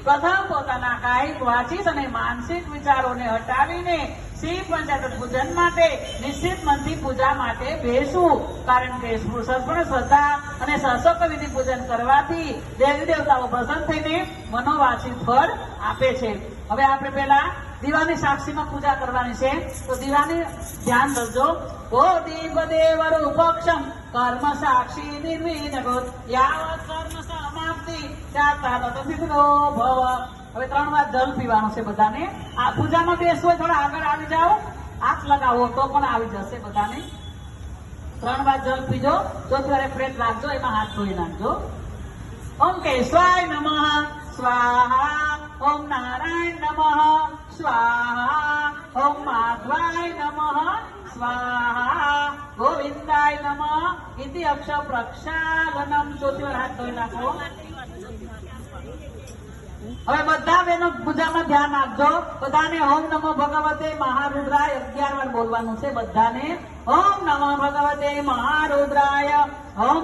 પ્રથમ પોતાના કાયિક વાચિક અને માનસિક વિચારોને હટાવીને શિવ પંચામૃત પૂજન માટે નિશ્ચિત મનથી પૂજા માટે બેસવું, કારણ કે સર્પણ શ્રદ્ધા અને સશક્ત વિધિ પૂજન કરવાથી દેવી દેવતાઓ પ્રસન્ન થઈને મનોવાંછિત ફળ આપે છે। હવે આપણે પહેલા દીવાની સાક્ષીમાં પૂજા કરવાની છે, તો દીવાની ધ્યાન કરજો। ઓ દીપ દેવરૂપક્ષમ કર્મ સાક્ષી નિર્વિઘ્ન યાવત કર્મ સમાપ્તિ સિદ્ધો ભવ। હવે 3 વાર જલ પીવાનું છે બધાને। આ પૂજામાં બેસવો થોડા આગળ આવી જાઓ, હાથ લગાવો તો પણ આવી જશે બધાને। 3 વાર જલ પીજો, 4થી વારે પ્લેટ રાખજો, એમાં હાથ ધોઈ નાખજો। ઓમ કેશવાય નમઃ સ્વાહા, ઓમ નારાયણ નમઃ સ્વાહા, ઓમ માધવાય નમઃ સ્વાહા, ગોવિંદાય નમઃ ઇતિ અક્ષર પ્રક્ષાલનમ। 4થી વાર હાથ ધોઈ નાખો। હવે બધા બહેનો પૂજામાં ધ્યાન આપજો। બધાને ઓમ નમો ભગવતે મહારુદ્રાય 11 વાર બોલવાનું છે બધાને। ઓમ નમો ભગવતે મહારુદ્રાય, ઓમ